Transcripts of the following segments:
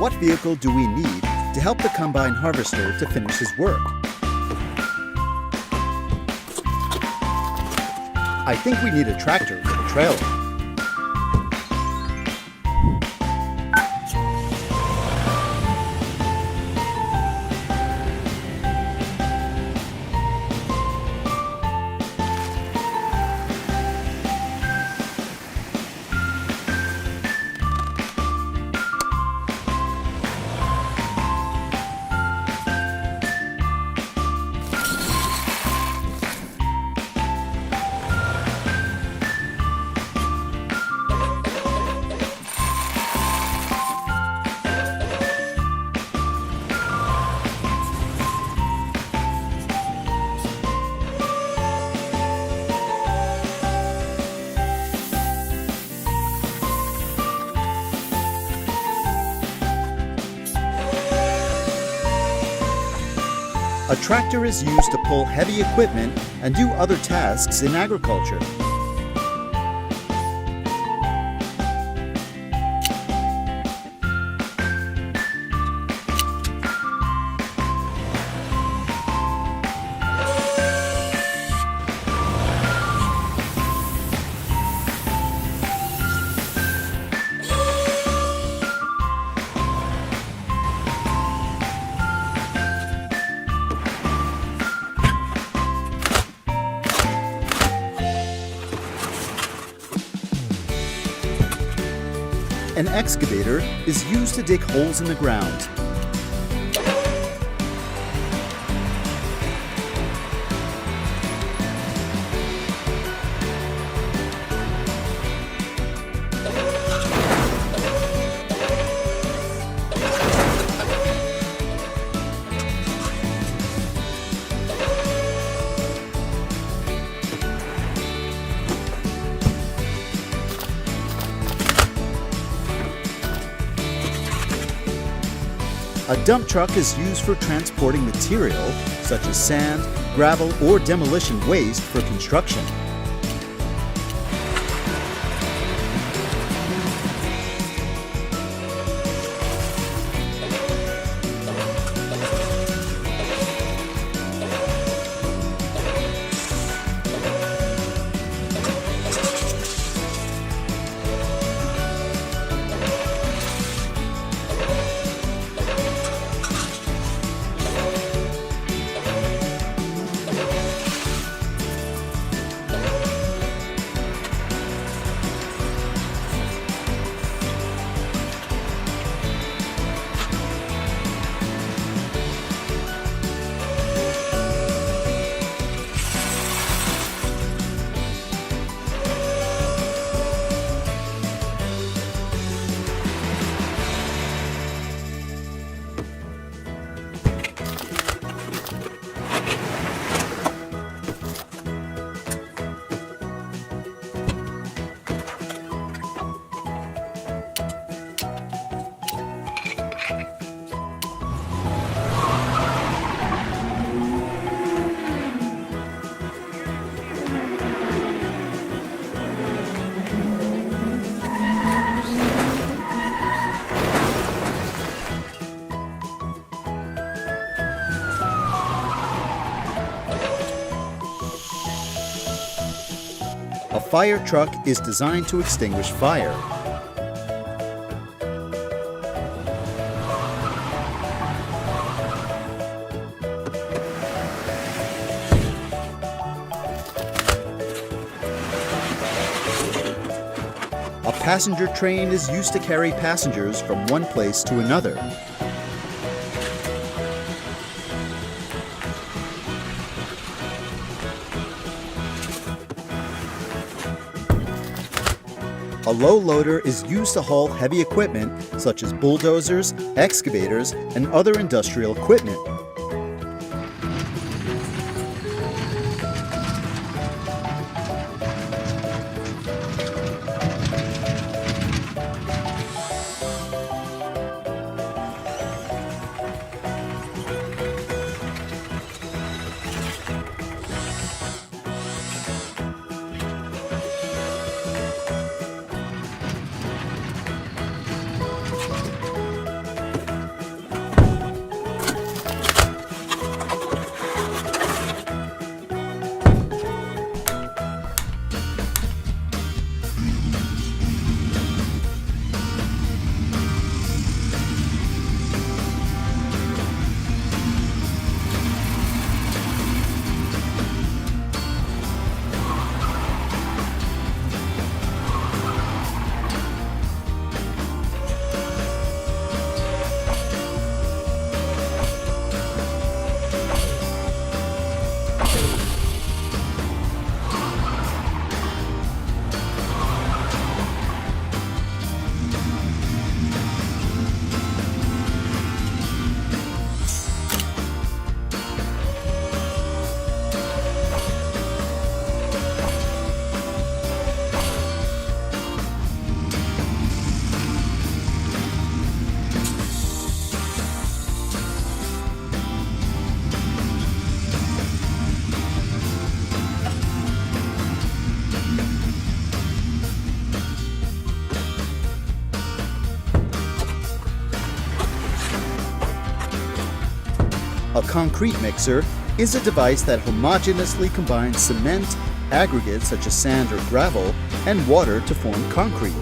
What vehicle do we need to help the combine harvester to finish his work? I think we need a tractor with a trailer. A tractor is used to pull heavy equipment and do other tasks in agriculture. An excavator is used to dig holes in the ground. A dump truck is used for transporting material such as sand, gravel, or demolition waste for construction. A fire truck is designed to extinguish fire. A passenger train is used to carry passengers from one place to another. A low loader is used to haul heavy equipment such as bulldozers, excavators, and other industrial equipment. A concrete mixer is a device that homogeneously combines cement, aggregates such as sand or gravel, and water to form concrete.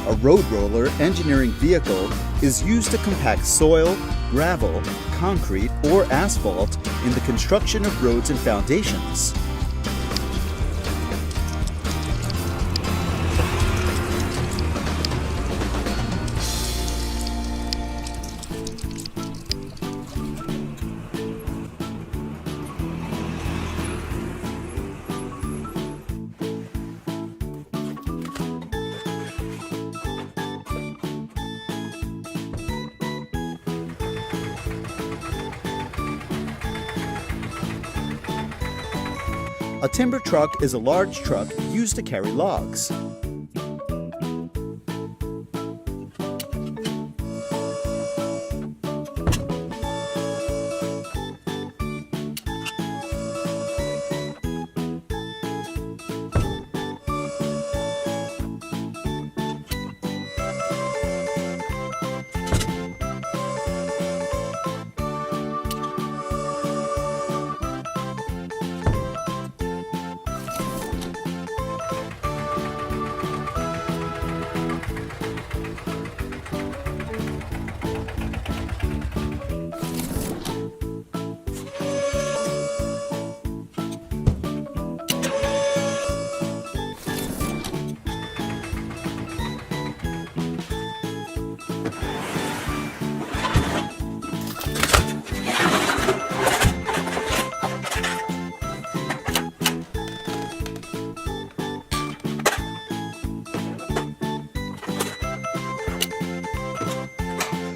A road roller engineering vehicle is used to compact soil, gravel, concrete, or asphalt in the construction of roads and foundations. A timber truck is a large truck used to carry logs.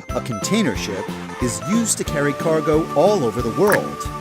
A container ship is used to carry cargo all over the world.